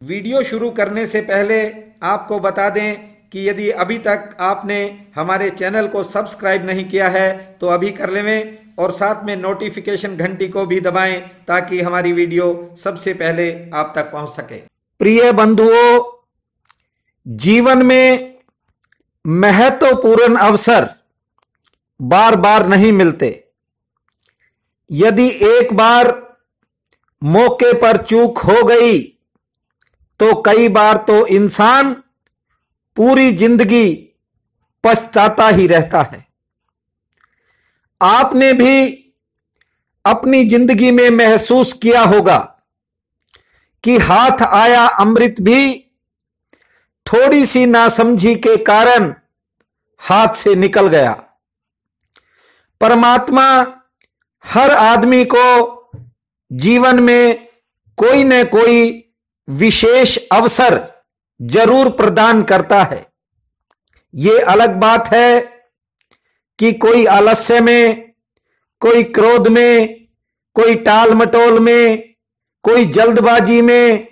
Video शुरू करने से पहले आपको बता दें कि यदि अभी तक आपने हमारे चैनल को सब्सक्राइब नहीं किया है तो अभी कर लें और साथ में नोटिफिकेशन घंटी को भी दबाएं ताकि हमारी वीडियो सबसे पहले आप तक पहुंच सके। प्रिय बंधुओं, जीवन में महत्वपूर्ण अवसर बार बार नहीं मिलते। यदि एक बार मौके पर चूक हो गई तो कई बार तो इंसान पूरी जिंदगी पछताता ही रहता है। आपने भी अपनी जिंदगी में महसूस किया होगा कि हाथ आया अमृत भी थोड़ी सी नासमझी के कारण हाथ से निकल गया। परमात्मा हर आदमी को जीवन में कोई न कोई विशेष अवसर जरूर प्रदान करता है। ये अलग बात है कि कोई आलस्य में, कोई क्रोध में, कोई टाल मटोल में, कोई जल्दबाजी में,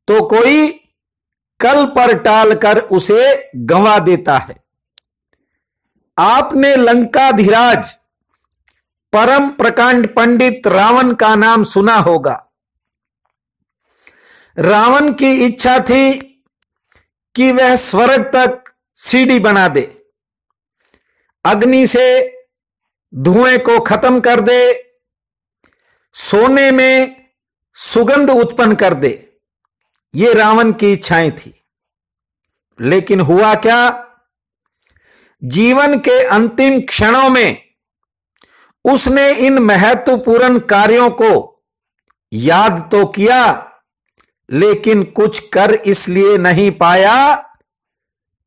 तो कोई कल पर टाल कर उसे गंवा देता है। आपने लंकाधिराज परम प्रकांड पंडित रावण का नाम सुना होगा। रावण की इच्छा थी कि वह स्वर्ग तक सीढ़ी बना दे, अग्नि से धुएं को खत्म कर दे, सोने में सुगंध उत्पन्न कर दे। ये रावण की इच्छाएं थी। लेकिन हुआ क्या? जीवन के अंतिम क्षणों में उसने इन महत्वपूर्ण कार्यों को याद तो किया, लेकिन कुछ कर इसलिए नहीं पाया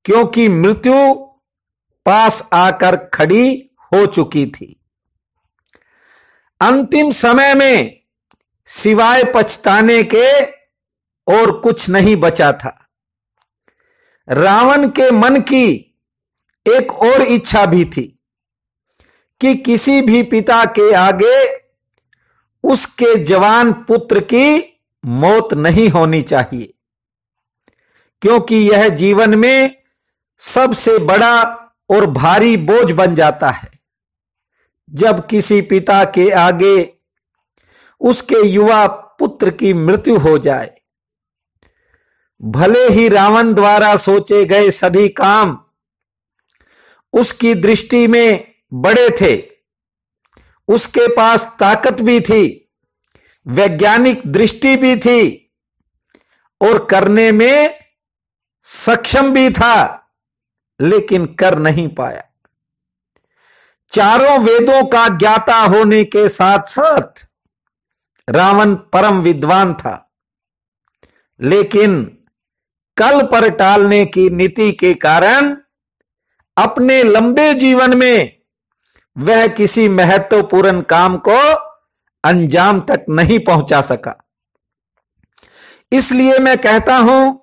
क्योंकि मृत्यु पास आकर खड़ी हो चुकी थी। अंतिम समय में सिवाय पछताने के और कुछ नहीं बचा था। रावण के मन की एक और इच्छा भी थी कि किसी भी पिता के आगे उसके जवान पुत्र की मौत नहीं होनी चाहिए, क्योंकि यह जीवन में सबसे बड़ा और भारी बोझ बन जाता है जब किसी पिता के आगे उसके युवा पुत्र की मृत्यु हो जाए। भले ही रावण द्वारा सोचे गए सभी काम उसकी दृष्टि में बड़े थे, उसके पास ताकत भी थी, वैज्ञानिक दृष्टि भी थी और करने में सक्षम भी था, लेकिन कर नहीं पाया। चारों वेदों का ज्ञाता होने के साथ साथ रावण परम विद्वान था, लेकिन कल पर टालने की नीति के कारण अपने लंबे जीवन में वह किसी महत्वपूर्ण काम को अंजाम तक नहीं पहुंचा सका। इसलिए मैं कहता हूं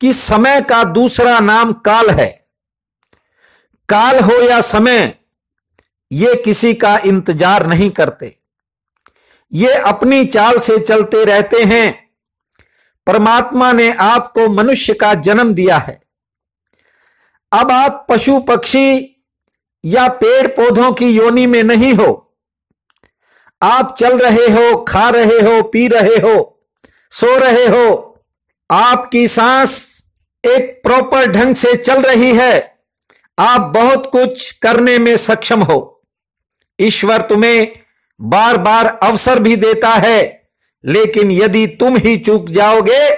कि समय का दूसरा नाम काल है। काल हो या समय, ये किसी का इंतजार नहीं करते, ये अपनी चाल से चलते रहते हैं। परमात्मा ने आपको मनुष्य का जन्म दिया है। अब आप पशु पक्षी या पेड़ पौधों की योनि में नहीं हो। आप चल रहे हो, खा रहे हो, पी रहे हो, सो रहे हो। आपकी सांस एक प्रॉपर ढंग से चल रही है। आप बहुत कुछ करने में सक्षम हो। ईश्वर तुम्हें बार बार अवसर भी देता है, लेकिन यदि तुम ही चूक जाओगे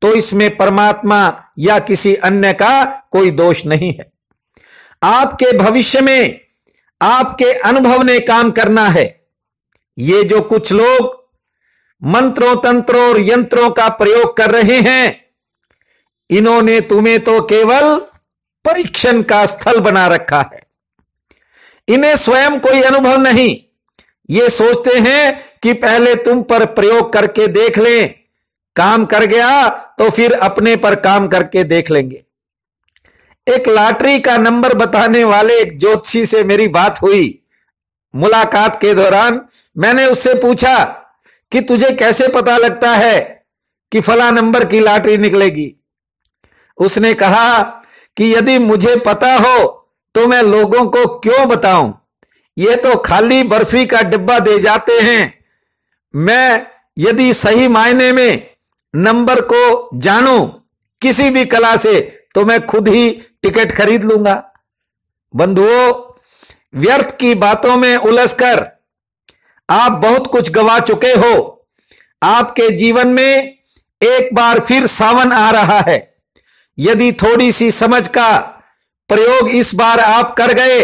तो इसमें परमात्मा या किसी अन्य का कोई दोष नहीं है। आपके भविष्य में आपके अनुभव ने काम करना है। ये जो कुछ लोग मंत्रों, तंत्रों और यंत्रों का प्रयोग कर रहे हैं, इन्होंने तुम्हें तो केवल परीक्षण का स्थल बना रखा है। इन्हें स्वयं कोई अनुभव नहीं। ये सोचते हैं कि पहले तुम पर प्रयोग करके देख लें, काम कर गया तो फिर अपने पर काम करके देख लेंगे। एक लॉटरी का नंबर बताने वाले एक ज्योतिषी से मेरी बात हुई। मुलाकात के दौरान मैंने उससे पूछा कि तुझे कैसे पता लगता है कि फला नंबर की लॉटरी निकलेगी। उसने कहा कि यदि मुझे पता हो तो मैं लोगों को क्यों बताऊं, ये तो खाली बर्फी का डिब्बा दे जाते हैं। मैं यदि सही मायने में नंबर को जानूं किसी भी कला से तो मैं खुद ही टिकट खरीद लूंगा। बंधुओं, व्यर्थ की बातों में उलझकर आप बहुत कुछ गवा चुके हो। आपके जीवन में एक बार फिर सावन आ रहा है। यदि थोड़ी सी समझ का प्रयोग इस बार आप कर गए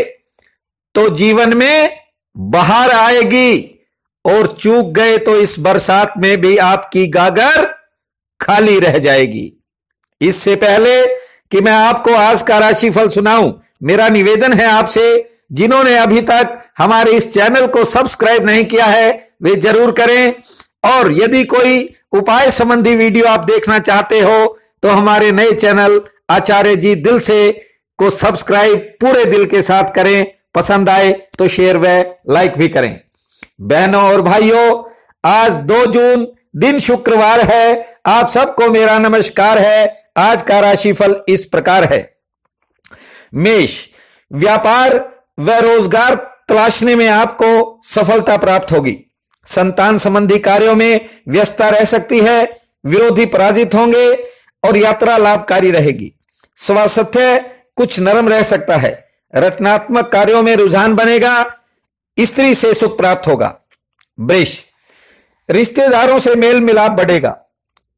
तो जीवन में बहार आएगी, और चूक गए तो इस बरसात में भी आपकी गागर खाली रह जाएगी। इससे पहले कि मैं आपको आज का राशिफल सुनाऊं, मेरा निवेदन है आपसे, जिन्होंने अभी तक हमारे इस चैनल को सब्सक्राइब नहीं किया है वे जरूर करें, और यदि कोई उपाय संबंधी वीडियो आप देखना चाहते हो तो हमारे नए चैनल आचार्य जी दिल से को सब्सक्राइब पूरे दिल के साथ करें। पसंद आए तो शेयर व लाइक भी करें। बहनों और भाइयों, आज 2 जून दिन शुक्रवार है। आप सबको मेरा नमस्कार है। आज का राशिफल इस प्रकार है। मेष, व्यापार व रोजगार तलाशने में आपको सफलता प्राप्त होगी। संतान संबंधी कार्यों में व्यस्तता रह सकती है। विरोधी पराजित होंगे और यात्रा लाभकारी रहेगी। स्वास्थ्य कुछ नरम रह सकता है। रचनात्मक कार्यों में रुझान बनेगा। स्त्री से सुख प्राप्त होगा। वृष, रिश्तेदारों से मेल मिलाप बढ़ेगा।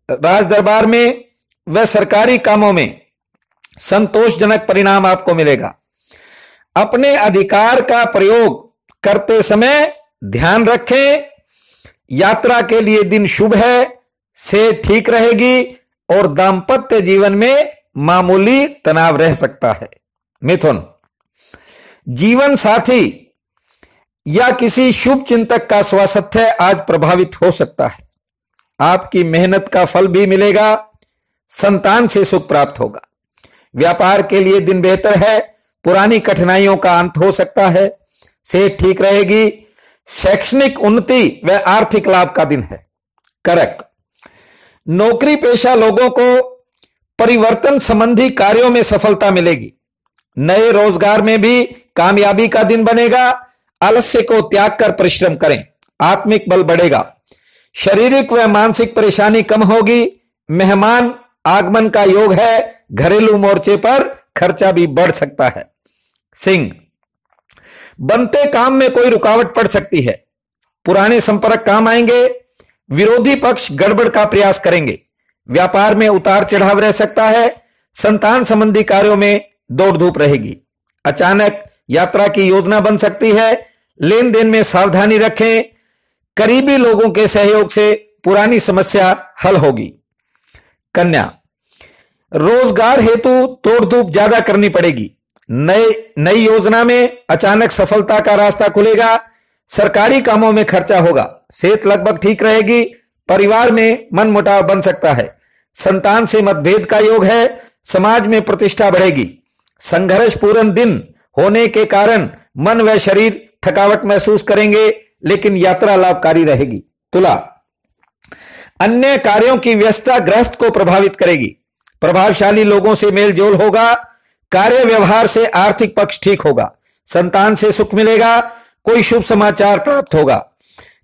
राज दरबार में व सरकारी कामों में संतोषजनक परिणाम आपको मिलेगा। अपने अधिकार का प्रयोग करते समय ध्यान रखें। यात्रा के लिए दिन शुभ है, सेहत ठीक रहेगी और दांपत्य जीवन में मामूली तनाव रह सकता है। मिथुन, जीवन साथी या किसी शुभ चिंतक का स्वास्थ्य आज प्रभावित हो सकता है। आपकी मेहनत का फल भी मिलेगा। संतान से सुख प्राप्त होगा। व्यापार के लिए दिन बेहतर है। पुरानी कठिनाइयों का अंत हो सकता है। सेहत ठीक रहेगी। शैक्षणिक उन्नति व आर्थिक लाभ का दिन है। कर्क, नौकरी पेशा लोगों को परिवर्तन संबंधी कार्यों में सफलता मिलेगी। नए रोजगार में भी कामयाबी का दिन बनेगा। आलस्य को त्याग कर परिश्रम करें। आत्मिक बल बढ़ेगा। शारीरिक व मानसिक परेशानी कम होगी। मेहमान आगमन का योग है। घरेलू मोर्चे पर खर्चा भी बढ़ सकता है। सिंह, बनते काम में कोई रुकावट पड़ सकती है। पुराने संपर्क काम आएंगे। विरोधी पक्ष गड़बड़ का प्रयास करेंगे। व्यापार में उतार चढ़ाव रह सकता है। संतान संबंधी कार्यों में दौड़ धूप रहेगी। अचानक यात्रा की योजना बन सकती है। लेन देन में सावधानी रखें। करीबी लोगों के सहयोग से पुरानी समस्या हल होगी। कन्या, रोजगार हेतु तोड़ धूप ज्यादा करनी पड़ेगी। नई योजना में अचानक सफलता का रास्ता खुलेगा। सरकारी कामों में खर्चा होगा। सेहत लगभग ठीक रहेगी। परिवार में मनमुटाव बन सकता है। संतान से मतभेद का योग है। समाज में प्रतिष्ठा बढ़ेगी। संघर्षपूर्ण दिन होने के कारण मन व शरीर थकावट महसूस करेंगे, लेकिन यात्रा लाभकारी रहेगी। तुला, अन्य कार्यों की व्यस्तता गृहस्थ को प्रभावित करेगी। प्रभावशाली लोगों से मेल जोल होगा। कार्य व्यवहार से आर्थिक पक्ष ठीक होगा। संतान से सुख मिलेगा। कोई शुभ समाचार प्राप्त होगा।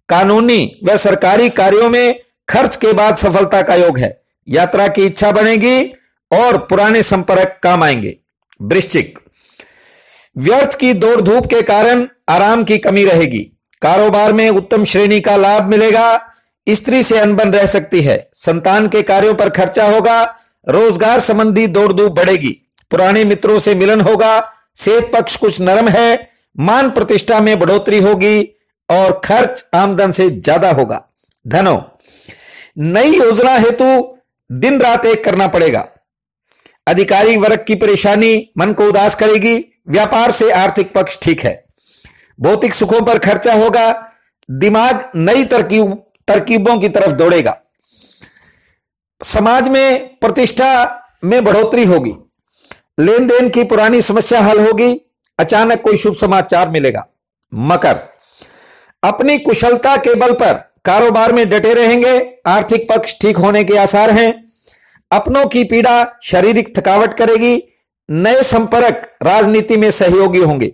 कानूनी व सरकारी कार्यों में खर्च के बाद सफलता का योग है। यात्रा की इच्छा बनेगी और पुराने संपर्क काम आएंगे। वृश्चिक, व्यर्थ की दौड़ धूप के कारण आराम की कमी रहेगी। कारोबार में उत्तम श्रेणी का लाभ मिलेगा। स्त्री से अनबन रह सकती है। संतान के कार्यों पर खर्चा होगा। रोजगार संबंधी दौड़ धूप बढ़ेगी। पुराने मित्रों से मिलन होगा। सेहत पक्ष कुछ नरम है। मान प्रतिष्ठा में बढ़ोतरी होगी और खर्च आमदन से ज्यादा होगा। धनो, नई योजना हेतु दिन रात एक करना पड़ेगा। अधिकारी वर्ग की परेशानी मन को उदास करेगी। व्यापार से आर्थिक पक्ष ठीक है। भौतिक सुखों पर खर्चा होगा। दिमाग नई तरकीबों की तरफ दौड़ेगा। समाज में प्रतिष्ठा में बढ़ोतरी होगी। लेन देन की पुरानी समस्या हल होगी। अचानक कोई शुभ समाचार मिलेगा। मकर, अपनी कुशलता के बल पर कारोबार में डटे रहेंगे। आर्थिक पक्ष ठीक होने के आसार हैं। अपनों की पीड़ा शारीरिक थकावट करेगी। नए संपर्क राजनीति में सहयोगी होंगे।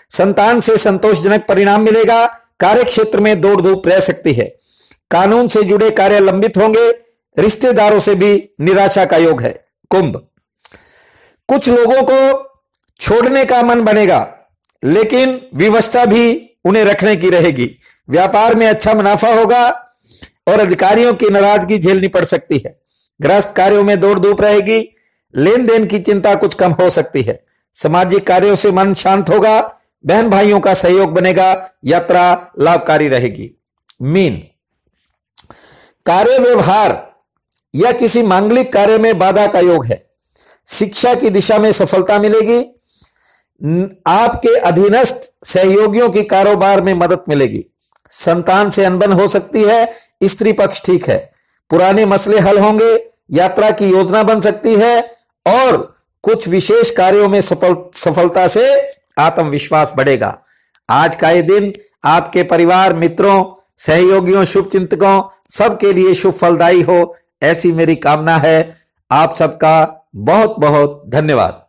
संतान से संतोषजनक परिणाम मिलेगा। कार्य क्षेत्र में दौड़ धूप रह सकती है। कानून से जुड़े कार्य लंबित होंगे। रिश्तेदारों से भी निराशा का योग है। कुंभ, कुछ लोगों को छोड़ने का मन बनेगा, लेकिन विवशता भी उन्हें रखने की रहेगी। व्यापार में अच्छा मुनाफा होगा और अधिकारियों की नाराजगी झेलनी पड़ सकती है। गृहस्थ कार्यों में दौड़ धूप रहेगी। लेन देन की चिंता कुछ कम हो सकती है। सामाजिक कार्यों से मन शांत होगा। बहन भाइयों का सहयोग बनेगा। यात्रा लाभकारी रहेगी। मीन, कार्य व्यवहार या किसी मांगलिक कार्य में बाधा का योग है। शिक्षा की दिशा में सफलता मिलेगी। आपके अधीनस्थ सहयोगियों की कारोबार में मदद मिलेगी। संतान से अनबन हो सकती है। स्त्री पक्ष ठीक है। पुराने मसले हल होंगे। यात्रा की योजना बन सकती है और कुछ विशेष कार्यों में सफलता से आत्मविश्वास बढ़ेगा। आज का ये दिन आपके परिवार, मित्रों, सहयोगियों, शुभचिंतकों सबके लिए शुभ फलदायी हो, ऐसी मेरी कामना है। आप सबका बहुत बहुत धन्यवाद।